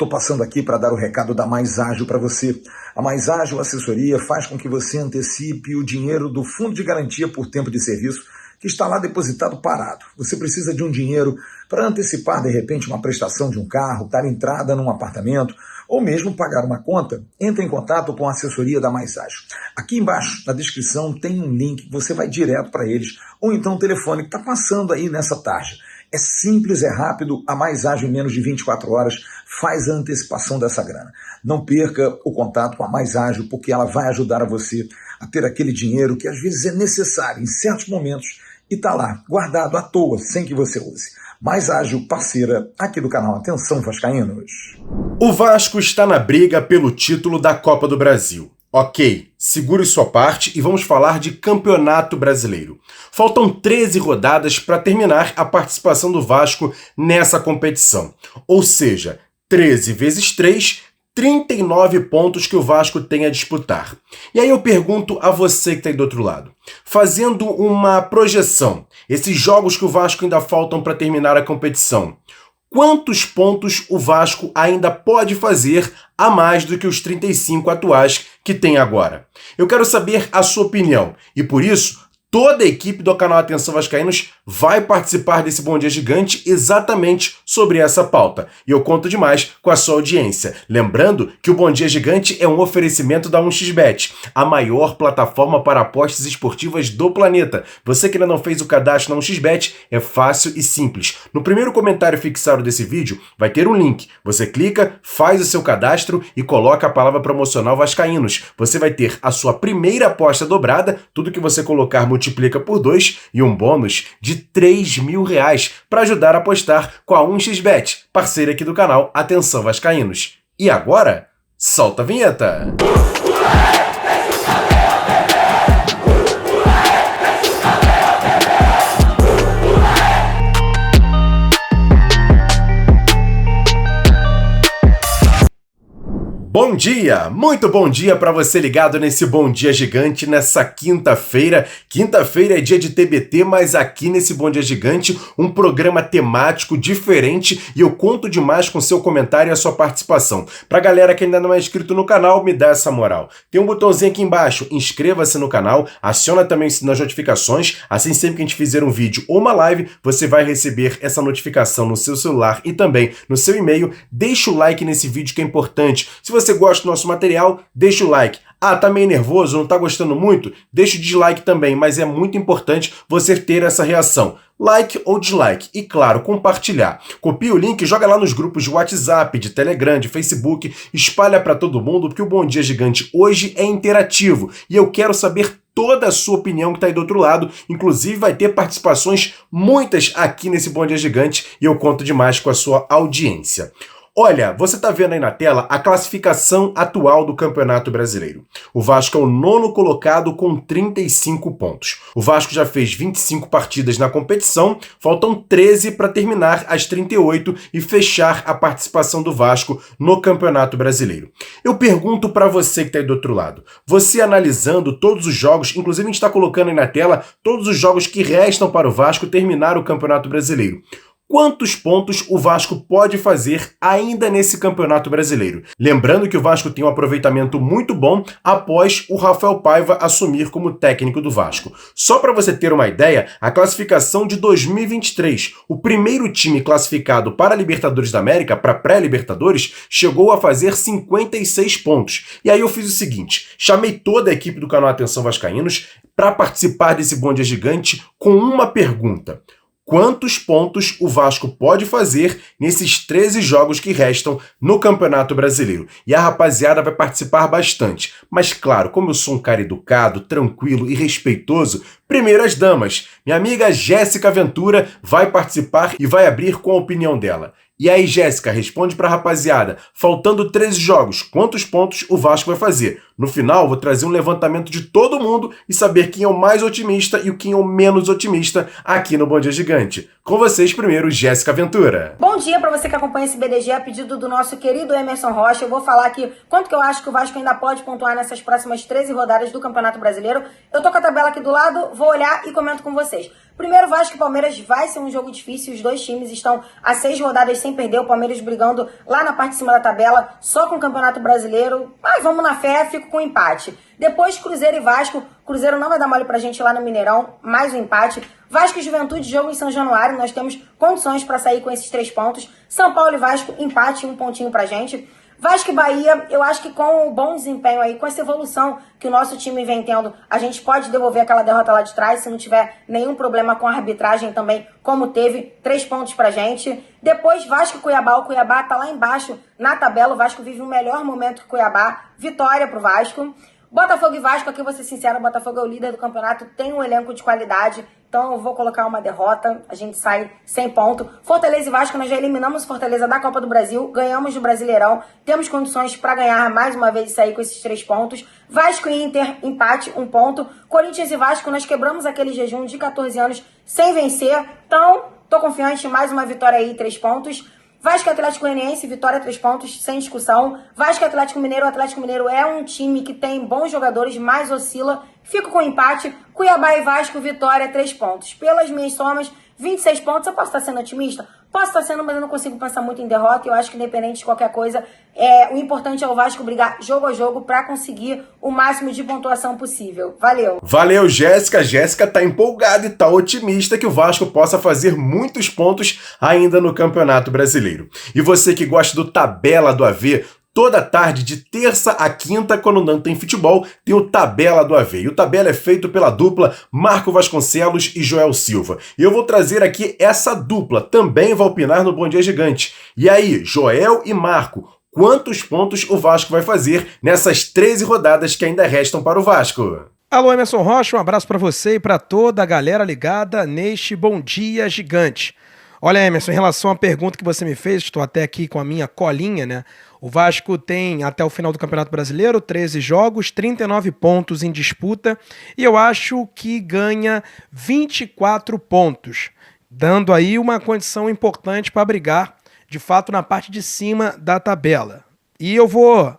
Estou passando aqui para dar o recado da Mais Ágil para você. A Mais Ágil Assessoria faz com que você antecipe o dinheiro do Fundo de Garantia por Tempo de Serviço que está lá depositado parado. Você precisa de um dinheiro para antecipar, de repente, uma prestação de um carro, dar entrada num apartamento ou mesmo pagar uma conta. Entre em contato com a assessoria da Mais Ágil. Aqui embaixo, na descrição, tem um link que você vai direto para eles ou então o telefone que está passando aí nessa tarja. É simples, é rápido, a Mais Ágil em menos de 24 horas faz a antecipação dessa grana. Não perca o contato com a Mais Ágil, porque ela vai ajudar a você a ter aquele dinheiro que às vezes é necessário em certos momentos e está lá, guardado à toa, sem que você use. Mais Ágil, parceira aqui do canal Atenção Vascaínos. O Vasco está na briga pelo título da Copa do Brasil. Ok, segure sua parte e vamos falar de Campeonato Brasileiro. Faltam 13 rodadas para terminar a participação do Vasco nessa competição. Ou seja, 13 vezes 3, 39 pontos que o Vasco tem a disputar. E aí eu pergunto a você que está aí do outro lado. Fazendo uma projeção, esses jogos que o Vasco ainda faltam para terminar a competição, quantos pontos o Vasco ainda pode fazer a mais do que os 35 atuais que tem agora? Eu quero saber a sua opinião e, por isso, toda a equipe do canal Atenção Vascaínos vai participar desse Bom Dia Gigante exatamente sobre essa pauta. E eu conto demais com a sua audiência. Lembrando que o Bom Dia Gigante é um oferecimento da 1xBet, a maior plataforma para apostas esportivas do planeta. Você que ainda não fez o cadastro na 1xBet, é fácil e simples. No primeiro comentário fixado desse vídeo vai ter um link. Você clica, faz o seu cadastro e coloca a palavra promocional Vascaínos. Você vai ter a sua primeira aposta dobrada, tudo que você colocar multiplica por 2 e um bônus de R$3.000 para ajudar a apostar com a 1xBet, parceira aqui do canal Atenção Vascaínos. E agora, solta a vinheta! Bom dia, muito bom dia para você ligado nesse Bom Dia Gigante nessa quinta-feira. Quinta-feira é dia de TBT, mas aqui nesse Bom Dia Gigante um programa temático diferente e eu conto demais com seu comentário e a sua participação. Pra galera que ainda não é inscrito no canal, me dá essa moral. Tem um botãozinho aqui embaixo, inscreva-se no canal, aciona também o sininho das notificações, assim sempre que a gente fizer um vídeo ou uma live, você vai receber essa notificação no seu celular e também no seu e-mail. Deixa o like nesse vídeo que é importante. Se você gosta do nosso material, deixa o like. Ah, tá meio nervoso, não tá gostando muito? Deixa o dislike também, mas é muito importante você ter essa reação. Like ou dislike. E claro, compartilhar. Copia o link e joga lá nos grupos de WhatsApp, de Telegram, de Facebook. Espalha para todo mundo, porque o Bom Dia Gigante hoje é interativo. E eu quero saber toda a sua opinião que está aí do outro lado. Inclusive vai ter participações, muitas aqui nesse Bom Dia Gigante. E eu conto demais com a sua audiência. Olha, você está vendo aí na tela a classificação atual do Campeonato Brasileiro. O Vasco é o 9º colocado com 35 pontos. O Vasco já fez 25 partidas na competição, faltam 13 para terminar as 38 e fechar a participação do Vasco no Campeonato Brasileiro. Eu pergunto para você que está aí do outro lado, você analisando todos os jogos, inclusive a gente está colocando aí na tela todos os jogos que restam para o Vasco terminar o Campeonato Brasileiro. Quantos pontos o Vasco pode fazer ainda nesse Campeonato Brasileiro? Lembrando que o Vasco tem um aproveitamento muito bom após o Rafael Paiva assumir como técnico do Vasco. Só para você ter uma ideia, a classificação de 2023, o primeiro time classificado para a Libertadores da América, para pré-Libertadores, chegou a fazer 56 pontos. E aí eu fiz o seguinte, chamei toda a equipe do canal Atenção Vascaínos para participar desse Bom Dia Gigante com uma pergunta. Quantos pontos o Vasco pode fazer nesses 13 jogos que restam no Campeonato Brasileiro? E a rapaziada vai participar bastante. Mas claro, como eu sou um cara educado, tranquilo e respeitoso, primeiro as damas. Minha amiga Jéssica Ventura vai participar e vai abrir com a opinião dela. E aí, Jéssica, responde pra rapaziada. Faltando 13 jogos, quantos pontos o Vasco vai fazer? No final, vou trazer um levantamento de todo mundo e saber quem é o mais otimista e quem é o menos otimista aqui no Bom Dia Gigante. Com vocês primeiro, Jéssica Ventura. Bom dia para você que acompanha esse BDG a pedido do nosso querido Emerson Rocha. Eu vou falar aqui quanto que eu acho que o Vasco ainda pode pontuar nessas próximas 13 rodadas do Campeonato Brasileiro. Eu tô com a tabela aqui do lado, vou olhar e comento com vocês. Primeiro, Vasco e Palmeiras vai ser um jogo difícil. Os dois times estão a 6 rodadas sem perder. O Palmeiras brigando lá na parte de cima da tabela, só com o Campeonato Brasileiro. Mas vamos na fé, fico com empate. Depois, Cruzeiro e Vasco. Cruzeiro não vai dar mole pra gente lá no Mineirão, mais um empate. Vasco e Juventude, jogo em São Januário. Nós temos condições para sair com esses 3 pontos. São Paulo e Vasco, empate, 1 pontinho pra gente. Vasco e Bahia, eu acho que com o bom desempenho aí, com essa evolução que o nosso time vem tendo, a gente pode devolver aquela derrota lá de trás, se não tiver nenhum problema com a arbitragem também, como teve, 3 pontos pra gente. Depois, Vasco e Cuiabá, o Cuiabá tá lá embaixo na tabela, o Vasco vive um melhor momento que o Cuiabá, vitória pro Vasco. Botafogo e Vasco, aqui vou ser sincero, o Botafogo é o líder do campeonato, tem um elenco de qualidade, então eu vou colocar uma derrota, a gente sai sem ponto. Fortaleza e Vasco, nós já eliminamos Fortaleza da Copa do Brasil, ganhamos do Brasileirão, temos condições para ganhar mais uma vez e sair com esses 3 pontos. Vasco e Inter, empate, 1 ponto. Corinthians e Vasco, nós quebramos aquele jejum de 14 anos sem vencer, então tô confiante em mais uma vitória aí, 3 pontos. Vasco e Atlético Goianiense, vitória 3 pontos, sem discussão. Vasco e Atlético Mineiro, o Atlético Mineiro é um time que tem bons jogadores, mas oscila. Fico com empate. Cuiabá e Vasco, vitória 3 pontos. Pelas minhas somas, 26 pontos. Eu posso estar sendo otimista? Posso estar sendo, mas eu não consigo pensar muito em derrota. Eu acho que independente de qualquer coisa, o importante é o Vasco brigar jogo a jogo para conseguir o máximo de pontuação possível. Valeu! Valeu, Jéssica. Jéssica tá empolgada e tá otimista que o Vasco possa fazer muitos pontos ainda no Campeonato Brasileiro. E você que gosta do Tabela do AV, toda tarde, de terça a quinta, quando não tem futebol, tem o Tabela do AV. E o Tabela é feito pela dupla Marco Vasconcelos e Joel Silva. E eu vou trazer aqui essa dupla, também vai opinar no Bom Dia Gigante. E aí, Joel e Marco, quantos pontos o Vasco vai fazer nessas 13 rodadas que ainda restam para o Vasco? Alô, Emerson Rocha, um abraço para você e para toda a galera ligada neste Bom Dia Gigante. Olha, Emerson, em relação à pergunta que você me fez, estou até aqui com a minha colinha, né? O Vasco tem, até o final do Campeonato Brasileiro, 13 jogos, 39 pontos em disputa, e eu acho que ganha 24 pontos, dando aí uma condição importante para brigar, de fato, na parte de cima da tabela. E eu vou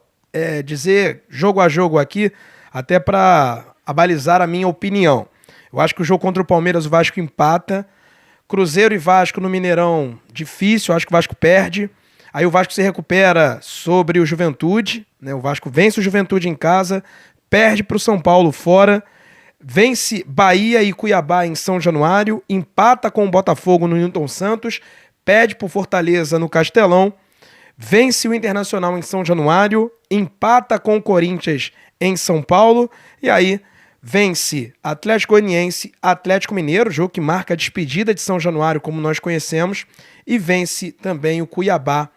dizer jogo a jogo aqui, até para abalizar a minha opinião. Eu acho que o jogo contra o Palmeiras, o Vasco empata. Cruzeiro e Vasco no Mineirão, difícil, acho que o Vasco perde. Aí o Vasco se recupera sobre o Juventude, né? O Vasco vence o Juventude em casa, perde para o São Paulo fora, vence Bahia e Cuiabá em São Januário, empata com o Botafogo no Newton Santos, perde para o Fortaleza no Castelão, vence o Internacional em São Januário, empata com o Corinthians em São Paulo, e aí vence Atlético Goianiense, Atlético Mineiro, jogo que marca a despedida de São Januário, como nós conhecemos, e vence também o Cuiabá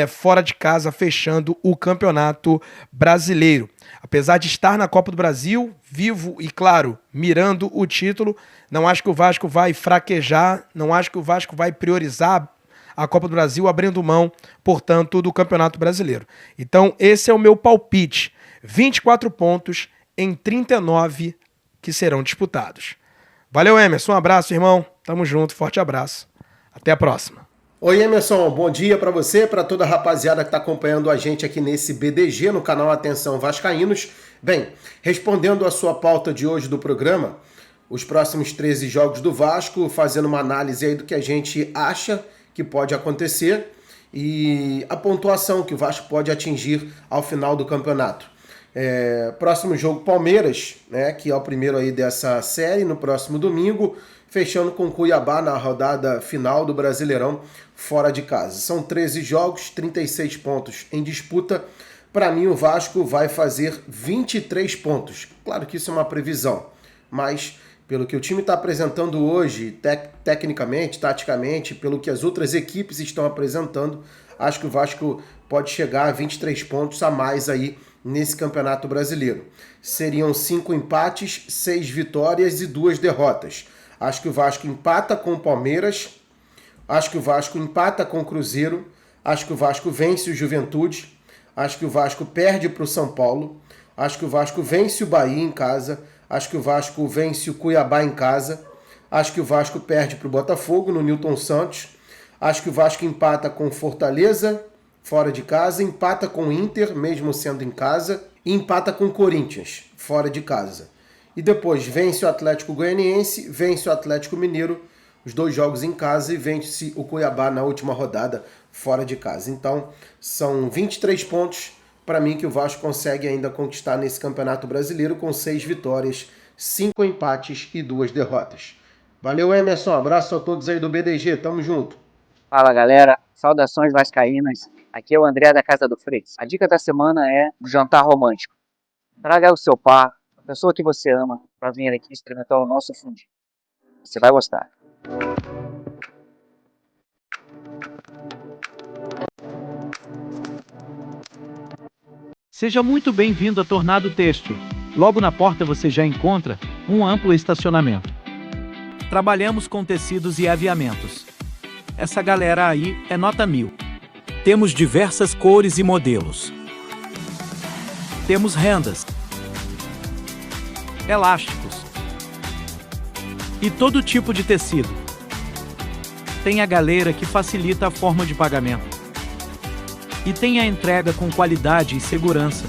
fora de casa, fechando o Campeonato Brasileiro. Apesar de estar na Copa do Brasil, vivo e, claro, mirando o título, não acho que o Vasco vai fraquejar, não acho que o Vasco vai priorizar a Copa do Brasil, abrindo mão, portanto, do Campeonato Brasileiro. Então, esse é o meu palpite. 24 pontos em 39 que serão disputados. Valeu, Emerson. Um abraço, irmão. Tamo junto. Forte abraço. Até a próxima. Oi, Emerson. Bom dia para você, para toda a rapaziada que está acompanhando a gente aqui nesse BDG, no canal Atenção Vascaínos. Bem, respondendo a sua pauta de hoje do programa, os próximos 13 jogos do Vasco, fazendo uma análise aí do que a gente acha que pode acontecer e a pontuação que o Vasco pode atingir ao final do campeonato. Próximo jogo Palmeiras, né, que é o primeiro aí dessa série, no próximo domingo, fechando com Cuiabá na rodada final do Brasileirão fora de casa. São 13 jogos, 36 pontos em disputa. Para mim o Vasco vai fazer 23 pontos. Claro que isso é uma previsão, mas pelo que o time está apresentando hoje, tecnicamente, taticamente, pelo que as outras equipes estão apresentando, acho que o Vasco pode chegar a 23 pontos a mais aí nesse Campeonato Brasileiro. Seriam 5 empates, 6 vitórias e 2 derrotas. Acho que o Vasco empata com o Palmeiras, acho que o Vasco empata com o Cruzeiro, acho que o Vasco vence o Juventude, acho que o Vasco perde para o São Paulo, acho que o Vasco vence o Bahia em casa, acho que o Vasco vence o Cuiabá em casa, Acho que o Vasco perde para o Botafogo no Newton Santos. Acho que o Vasco empata com Fortaleza, fora de casa, empata com o Inter, mesmo sendo em casa, e empata com o Corinthians, fora de casa. E depois vence o Atlético Goianiense, vence o Atlético Mineiro, os 2 jogos em casa, e vence o Cuiabá na última rodada, fora de casa. Então, são 23 pontos para mim que o Vasco consegue ainda conquistar nesse Campeonato Brasileiro com 6 vitórias, 5 empates e 2 derrotas. Valeu, Emerson. Abraço a todos aí do BDG. Tamo junto. Fala, galera. Saudações vascaínas. Aqui é o André da Casa do Fritz. A dica da semana é um jantar romântico. Traga o seu par, a pessoa que você ama, para vir aqui experimentar o nosso fundi. Você vai gostar. Seja muito bem-vindo a Tornado Têxtil. Logo na porta você já encontra um amplo estacionamento. Trabalhamos com tecidos e aviamentos. Essa galera aí é nota 1000. Temos diversas cores e modelos. Temos rendas, elásticos e todo tipo de tecido. Tem a galera que facilita a forma de pagamento. E tem a entrega com qualidade e segurança.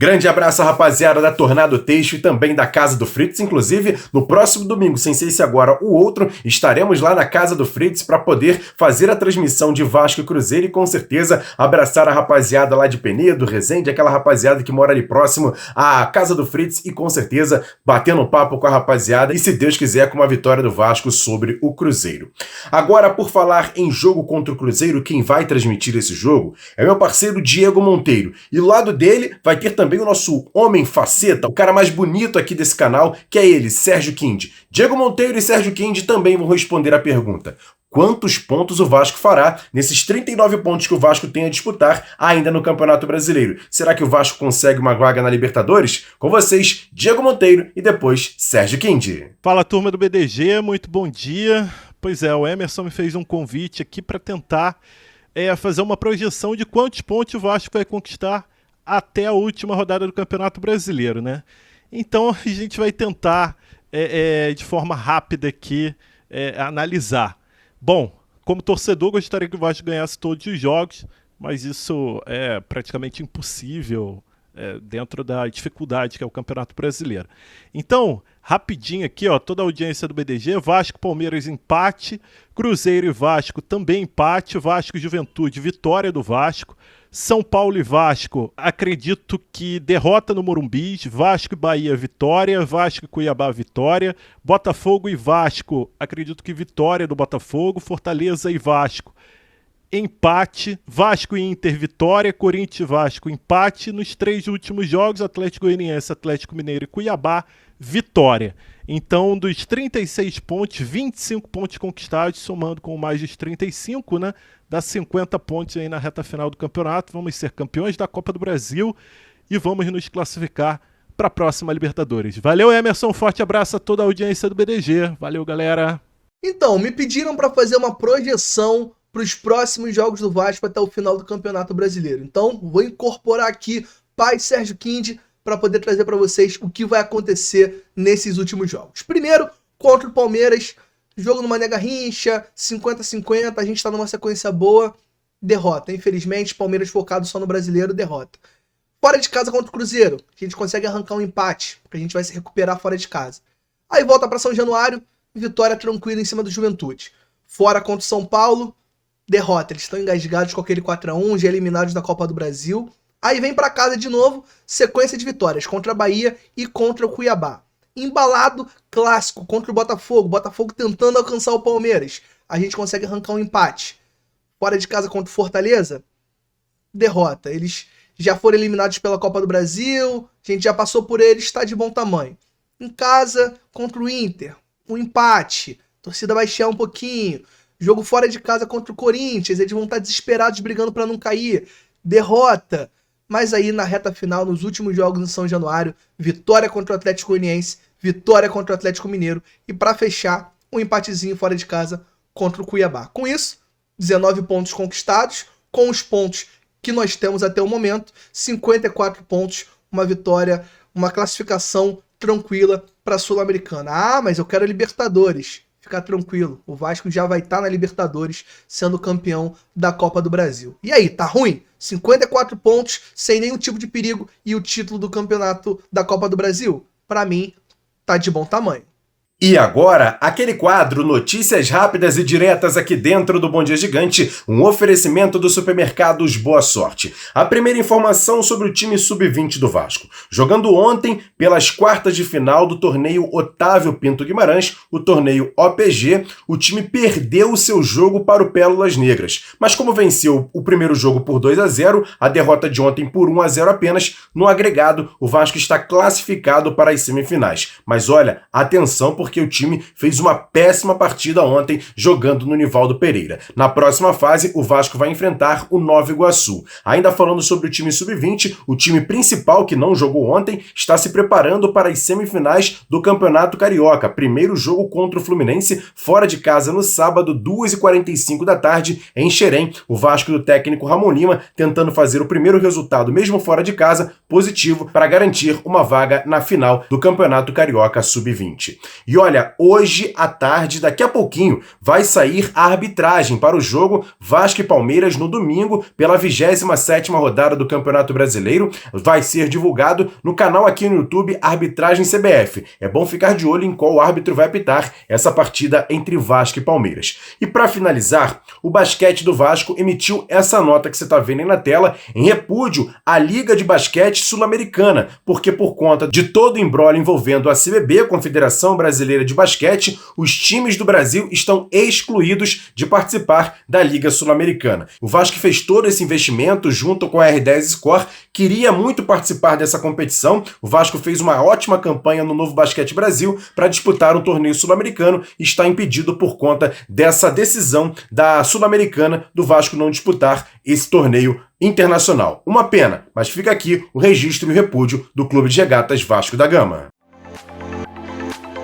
Grande abraço, rapaziada da Tornado Têxtil e também da Casa do Fritz. Inclusive, no próximo domingo, sem ser esse agora o outro, estaremos lá na Casa do Fritz para poder fazer a transmissão de Vasco e Cruzeiro e com certeza abraçar a rapaziada lá de Penedo, Resende, aquela rapaziada que mora ali próximo à Casa do Fritz e com certeza batendo um papo com a rapaziada e, se Deus quiser, com uma vitória do Vasco sobre o Cruzeiro. Agora, por falar em jogo contra o Cruzeiro, quem vai transmitir esse jogo é meu parceiro Diego Monteiro. E do lado dele vai ter também o nosso homem faceta, o cara mais bonito aqui desse canal, que é ele, Sérgio Kind. Diego Monteiro e Sérgio Kind também vão responder a pergunta: quantos pontos o Vasco fará nesses 39 pontos que o Vasco tem a disputar ainda no Campeonato Brasileiro? Será que o Vasco consegue uma vaga na Libertadores? Com vocês, Diego Monteiro e depois Sérgio Kind. Fala, turma do BDG, muito bom dia. Pois é, o Emerson me fez um convite aqui para tentar fazer uma projeção de quantos pontos o Vasco vai conquistar até a última rodada do Campeonato Brasileiro, né? Então a gente vai tentar, de forma rápida aqui, analisar. Bom, como torcedor, gostaria que o Vasco ganhasse todos os jogos, mas isso é praticamente impossível dentro da dificuldade que é o Campeonato Brasileiro. Então, rapidinho aqui, ó, toda a audiência do BDG: Vasco, Palmeiras, empate; Cruzeiro e Vasco também empate; Vasco e Juventude, vitória do Vasco; São Paulo e Vasco, acredito que derrota no Morumbi; Vasco e Bahia, vitória; Vasco e Cuiabá, vitória; Botafogo e Vasco, acredito que vitória do Botafogo; Fortaleza e Vasco, empate; Vasco e Inter, vitória; Corinthians e Vasco, empate. Nos 3 últimos jogos, Atlético Goianiense, Atlético Mineiro e Cuiabá, vitória. Então, dos 36 pontos, 25 pontos conquistados, somando com mais dos 35, né? Dá 50 pontos aí na reta final do campeonato. Vamos ser campeões da Copa do Brasil e vamos nos classificar para a próxima Libertadores. Valeu, Emerson. Forte abraço a toda a audiência do BDG. Valeu, galera. Então, me pediram para fazer uma projeção para os próximos jogos do Vasco até o final do Campeonato Brasileiro. Então, vou incorporar aqui pai Sérgio Kind para poder trazer para vocês o que vai acontecer nesses últimos jogos. Primeiro, contra o Palmeiras, jogo numa nega rincha, 50-50, a gente está numa sequência boa, derrota. Infelizmente, Palmeiras focado só no Brasileiro, derrota. Fora de casa contra o Cruzeiro, a gente consegue arrancar um empate, porque a gente vai se recuperar fora de casa. Aí volta para São Januário, vitória tranquila em cima do Juventude. Fora contra o São Paulo, derrota. Eles estão engasgados com aquele 4-1, já eliminados da Copa do Brasil. Aí vem para casa de novo, sequência de vitórias contra a Bahia e contra o Cuiabá. Embalado, clássico, contra o Botafogo. Botafogo tentando alcançar o Palmeiras. A gente consegue arrancar um empate. Fora de casa contra o Fortaleza, derrota. Eles já foram eliminados pela Copa do Brasil, a gente já passou por eles, está de bom tamanho. Em casa, contra o Inter, um empate. Torcida baixar um pouquinho. Jogo fora de casa contra o Corinthians, eles vão estar desesperados brigando para não cair. Derrota. Mas aí na reta final, nos últimos jogos no São Januário, vitória contra o Atlético Goianiense, vitória contra o Atlético Mineiro e para fechar, um empatezinho fora de casa contra o Cuiabá. Com isso, 19 pontos conquistados, com os pontos que nós temos até o momento, 54 pontos, uma vitória, uma classificação tranquila para a Sul-Americana. Ah, mas eu quero a Libertadores. Fica tranquilo, o Vasco já vai estar na Libertadores sendo campeão da Copa do Brasil. E aí, tá ruim? 54 pontos, sem nenhum tipo de perigo e o título do campeonato da Copa do Brasil? Para mim, tá de bom tamanho. E agora, aquele quadro Notícias Rápidas e Diretas aqui dentro do Bom Dia Gigante, um oferecimento do Supermercados Boa Sorte. A primeira informação sobre o time sub-20 do Vasco. Jogando ontem pelas quartas de final do torneio Otávio Pinto Guimarães, o torneio OPG, o time perdeu o seu jogo para o Pérolas Negras. Mas como venceu o primeiro jogo por 2-0, a derrota de ontem por 1-0 apenas, no agregado, o Vasco está classificado para as semifinais. Mas olha, atenção porque o time fez uma péssima partida ontem jogando no Nivaldo Pereira. Na próxima fase, o Vasco vai enfrentar o Nova Iguaçu. Ainda falando sobre o time sub-20, o time principal que não jogou ontem está se preparando para as semifinais do Campeonato Carioca. Primeiro jogo contra o Fluminense, fora de casa no sábado, 2h45 da tarde, em Xerém. O Vasco do técnico Ramon Lima tentando fazer o primeiro resultado, mesmo fora de casa, positivo, para garantir uma vaga na final do Campeonato Carioca sub-20. E olha, hoje à tarde, daqui a pouquinho, vai sair a arbitragem para o jogo Vasco e Palmeiras no domingo, pela 27ª rodada do Campeonato Brasileiro. Vai ser divulgado no canal aqui no YouTube Arbitragem CBF. É bom ficar de olho em qual árbitro vai apitar essa partida entre Vasco e Palmeiras. E para finalizar, o basquete do Vasco emitiu essa nota que você está vendo aí na tela, em repúdio à Liga de Basquete Sul-Americana, porque por conta de todo o imbróglio envolvendo a CBB, Confederação Brasileira de Basquete, os times do Brasil estão excluídos de participar da Liga Sul-Americana. O Vasco fez todo esse investimento junto com a R10 Score, queria muito participar dessa competição. O Vasco fez uma ótima campanha no Novo Basquete Brasil para disputar um torneio sul-americano e está impedido por conta dessa decisão da Sul-Americana do Vasco não disputar esse torneio internacional. Uma pena, mas fica aqui o registro e o repúdio do Clube de Regatas Vasco da Gama.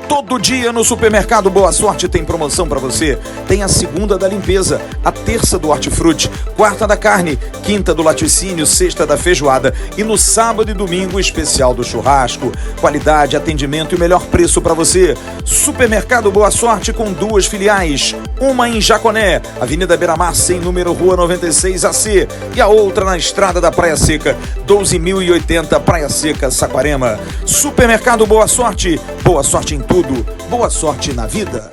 Todo dia no Supermercado Boa Sorte tem promoção para você. Tem a segunda da limpeza, a terça do hortifruti, quarta da carne, quinta do laticínio, sexta da feijoada e no sábado e domingo o especial do churrasco. Qualidade, atendimento e melhor preço para você. Supermercado Boa Sorte com 2 filiais. Uma em Jaconé, Avenida Beira-Mar, sem número, Rua 96AC. E a outra na Estrada da Praia Seca, 12.080, Praia Seca, Saquarema. Supermercado Boa Sorte em tudo. Boa sorte na vida.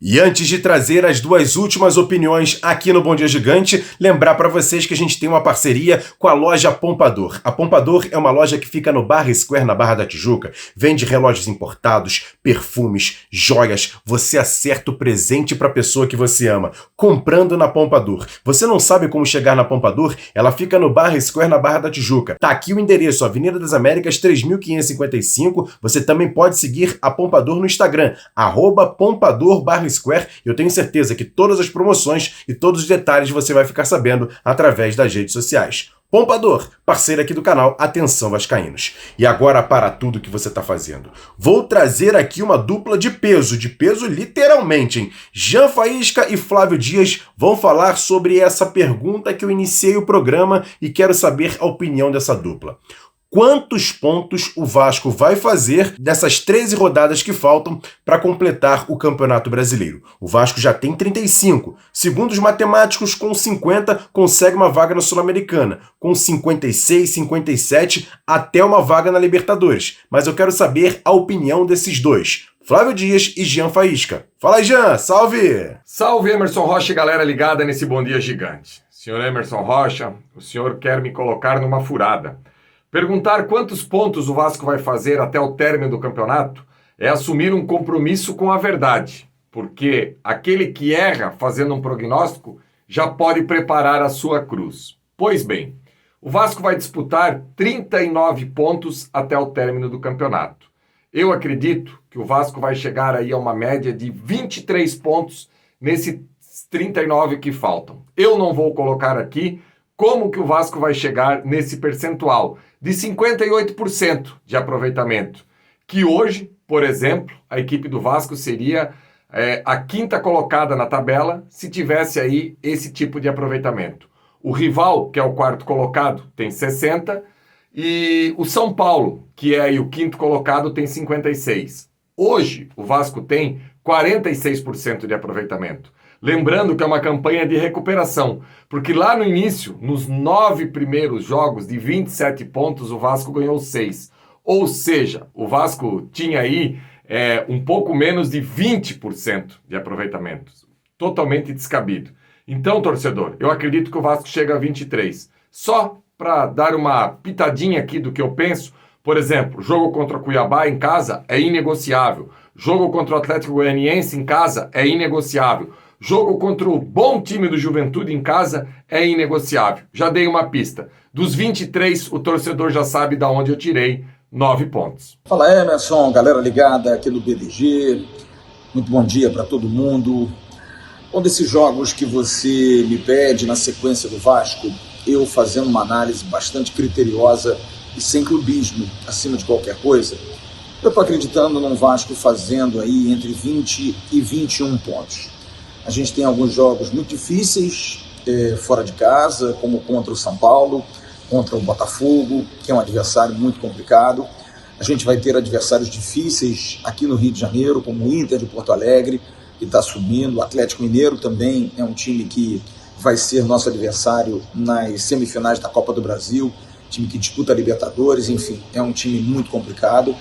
E antes de trazer as duas últimas opiniões aqui no Bom Dia Gigante, lembrar para vocês que a gente tem uma parceria com a loja Pompador. A Pompador é uma loja que fica no Barra Square, na Barra da Tijuca. Vende relógios importados, perfumes, joias. Você acerta o presente para a pessoa que você ama, comprando na Pompador. Você não sabe como chegar na Pompador? Ela fica no Barra Square, na Barra da Tijuca. Tá aqui o endereço, Avenida das Américas, 3555. Você também pode seguir a Pompador no Instagram, @PompadorBarra Square. Eu tenho certeza que todas as promoções e todos os detalhes você vai ficar sabendo através das redes sociais. Pompador, parceiro aqui do canal Atenção Vascaínos. E agora para tudo que você está fazendo. Vou trazer aqui uma dupla de peso literalmente, hein? Jean Faísca e Flávio Dias vão falar sobre essa pergunta que eu iniciei o programa e quero saber a opinião dessa dupla. Quantos pontos o Vasco vai fazer dessas 13 rodadas que faltam para completar o Campeonato Brasileiro? O Vasco já tem 35. Segundo os matemáticos, com 50 consegue uma vaga na Sul-Americana. Com 56, 57, até uma vaga na Libertadores. Mas eu quero saber a opinião desses dois. Flávio Dias e Jean Faísca. Fala aí, Jean, salve! Salve, Emerson Rocha e galera ligada nesse Bom Dia Gigante. Senhor Emerson Rocha, o senhor quer me colocar numa furada. Perguntar quantos pontos o Vasco vai fazer até o término do campeonato é assumir um compromisso com a verdade, porque aquele que erra fazendo um prognóstico já pode preparar a sua cruz. Pois bem, o Vasco vai disputar 39 pontos até o término do campeonato. Eu acredito que o Vasco vai chegar aí a uma média de 23 pontos nesses 39 que faltam. Eu não vou colocar aqui como que o Vasco vai chegar nesse percentual de 58% de aproveitamento, que hoje, por exemplo, a equipe do Vasco seria a quinta colocada na tabela se tivesse aí esse tipo de aproveitamento. O rival, que é o quarto colocado, tem 60%, E o São Paulo, que é aí o quinto colocado, tem 56%. Hoje, o Vasco tem 46% de aproveitamento. Lembrando que é uma campanha de recuperação, porque lá no início, nos 9 primeiros jogos de 27 pontos, o Vasco ganhou 6. Ou seja, o Vasco tinha aí um pouco menos de 20% de aproveitamento. Totalmente descabido. Então, torcedor, eu acredito que o Vasco chega a 23. Só para dar uma pitadinha aqui do que eu penso, por exemplo, jogo contra o Cuiabá em casa é inegociável. Jogo contra o Atlético Goianiense em casa é inegociável. Jogo contra o bom time do Juventude em casa é inegociável. Já dei uma pista. Dos 23, o torcedor já sabe de onde eu tirei 9 pontos. Fala, Emerson, galera ligada aqui do BDG. Muito bom dia para todo mundo. Um desses jogos que você me pede na sequência do Vasco, eu fazendo uma análise bastante criteriosa e sem clubismo, acima de qualquer coisa, eu estou acreditando num Vasco fazendo aí entre 20 e 21 pontos. A gente tem alguns jogos muito difíceis fora de casa, como contra o São Paulo, contra o Botafogo, que é um adversário muito complicado. A gente vai ter adversários difíceis aqui no Rio de Janeiro, como o Inter de Porto Alegre, que está subindo. O Atlético Mineiro também é um time que vai ser nosso adversário nas semifinais da Copa do Brasil, time que disputa a Libertadores, enfim, é um time muito complicado.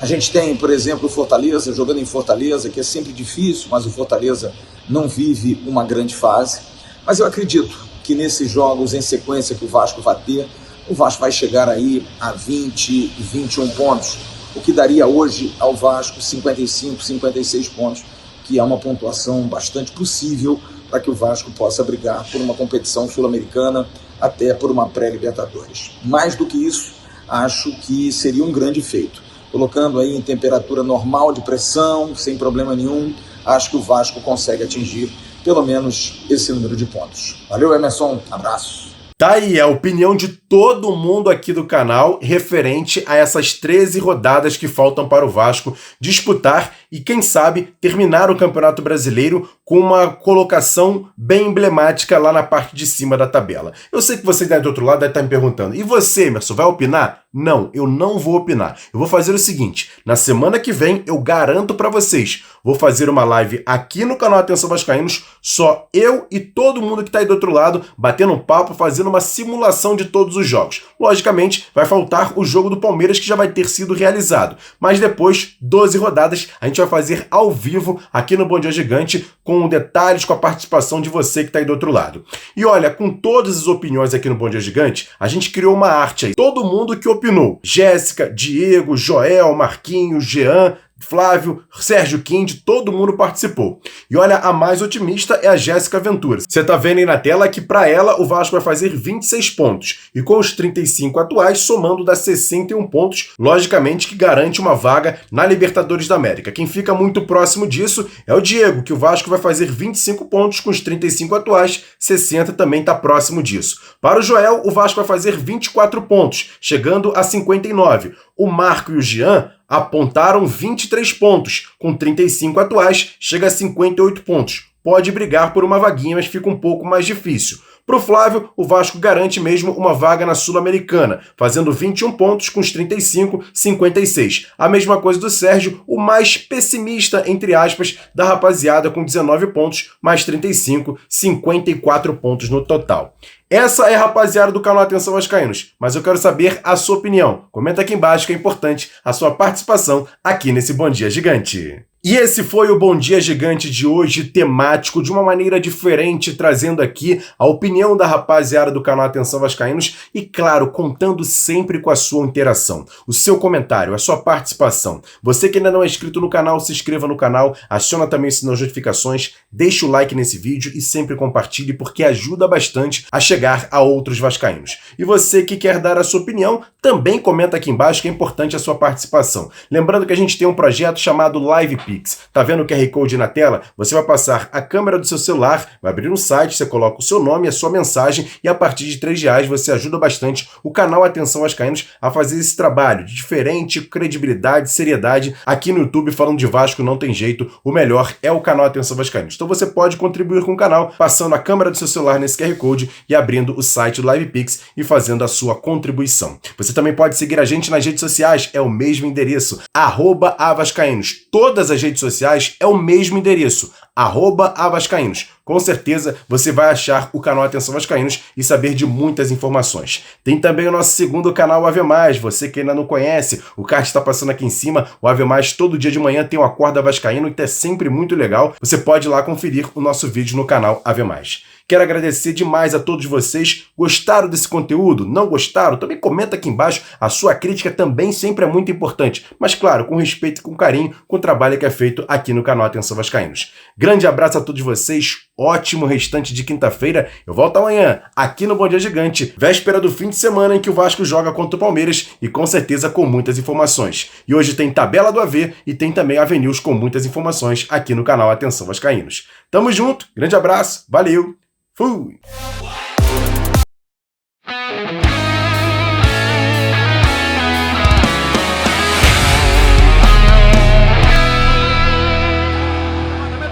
A gente tem, por exemplo, o Fortaleza, jogando em Fortaleza, que é sempre difícil, mas o Fortaleza não vive uma grande fase. Mas eu acredito que nesses jogos em sequência que o Vasco vai ter, o Vasco vai chegar aí a 20, 21 pontos, o que daria hoje ao Vasco 55, 56 pontos, que é uma pontuação bastante possível para que o Vasco possa brigar por uma competição sul-americana, até por uma pré-Libertadores. Mais do que isso, acho que seria um grande feito. Colocando aí em temperatura normal de pressão, sem problema nenhum, acho que o Vasco consegue atingir pelo menos esse número de pontos. Valeu, Emerson, abraço. Tá aí a opinião de todo mundo aqui do canal referente a essas 13 rodadas que faltam para o Vasco disputar e, quem sabe, terminar o Campeonato Brasileiro com uma colocação bem emblemática lá na parte de cima da tabela. Eu sei que você do outro lado deve estar me perguntando, e você, Emerson, vai opinar? Não, eu não vou opinar. Eu vou fazer o seguinte, na semana que vem eu garanto para vocês, vou fazer uma live aqui no canal Atenção Vascaínos, só eu e todo mundo que está aí do outro lado, batendo um papo, fazendo uma simulação de todos os jogos. Logicamente, vai faltar o jogo do Palmeiras que já vai ter sido realizado, mas depois, 12 rodadas, a gente vai fazer ao vivo aqui no Bom Dia Gigante, com detalhes, com a participação de você que está aí do outro lado. E olha, com todas as opiniões aqui no Bom Dia Gigante, a gente criou uma arte aí. Todo mundo que opinou, Jéssica, Diego, Joel, Marquinhos, Jean, Flávio, Sérgio Kind, todo mundo participou. E olha, a mais otimista é a Jéssica Ventura. Você tá vendo aí na tela que para ela o Vasco vai fazer 26 pontos. E com os 35 atuais, somando dá 61 pontos, logicamente que garante uma vaga na Libertadores da América. Quem fica muito próximo disso é o Diego, que o Vasco vai fazer 25 pontos com os 35 atuais, 60 também tá próximo disso. Para o Joel, o Vasco vai fazer 24 pontos, chegando a 59. O Marco e o Jean apontaram 23 pontos, com 35 atuais, chega a 58 pontos. Pode brigar por uma vaguinha, mas fica um pouco mais difícil. Para o Flávio, o Vasco garante mesmo uma vaga na Sul-Americana, fazendo 21 pontos com os 35, 56. A mesma coisa do Sérgio, o mais pessimista, entre aspas, da rapaziada com 19 pontos, mais 35, 54 pontos no total. Essa é a rapaziada do canal Atenção Vascaínos, mas eu quero saber a sua opinião. Comenta aqui embaixo que é importante a sua participação aqui nesse Bom Dia Gigante. E esse foi o Bom Dia Gigante de hoje, temático, de uma maneira diferente, trazendo aqui a opinião da rapaziada do canal Atenção Vascaínos e, claro, contando sempre com a sua interação, o seu comentário, a sua participação. Você que ainda não é inscrito no canal, se inscreva no canal, aciona também o sininho de notificações, deixa o like nesse vídeo e sempre compartilhe, porque ajuda bastante a chegar a outros vascaínos. E você que quer dar a sua opinião, também comenta aqui embaixo, que é importante a sua participação. Lembrando que a gente tem um projeto chamado Live Pix. Pix. Tá vendo o QR Code na tela? Você vai passar a câmera do seu celular, vai abrir um site, você coloca o seu nome e a sua mensagem e a partir de R$3 você ajuda bastante o canal Atenção Vascaínos a fazer esse trabalho de diferente, credibilidade, seriedade. Aqui no YouTube, falando de Vasco, não tem jeito, o melhor é o canal Atenção Vascaínos. Então você pode contribuir com o canal passando a câmera do seu celular nesse QR Code e abrindo o site do Live Pix e fazendo a sua contribuição. Você também pode seguir a gente nas redes sociais, é o mesmo endereço, @avascaínos. Todas as redes sociais é o mesmo endereço, @avascaínos. Com certeza você vai achar o canal Atenção Vascaínos e saber de muitas informações. Tem também o nosso segundo canal Ave Mais, você que ainda não conhece, o card está passando aqui em cima, o Ave Mais todo dia de manhã tem o Acorda Vascaíno que é sempre muito legal, você pode ir lá conferir o nosso vídeo no canal Ave Mais. Quero agradecer demais a todos vocês. Gostaram desse conteúdo? Não gostaram? Também comenta aqui embaixo. A sua crítica também sempre é muito importante. Mas claro, com respeito e com carinho, com o trabalho que é feito aqui no canal Atenção Vascaínos. Grande abraço a todos vocês. Ótimo restante de quinta-feira. Eu volto amanhã, aqui no Bom Dia Gigante. Véspera do fim de semana em que o Vasco joga contra o Palmeiras e com certeza com muitas informações. E hoje tem tabela do AV e tem também AV News com muitas informações aqui no canal Atenção Vascaínos. Tamo junto. Grande abraço. Valeu. Fui!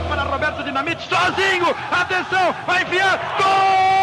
Para Roberto Dinamite sozinho, atenção, vai enfiar, gol!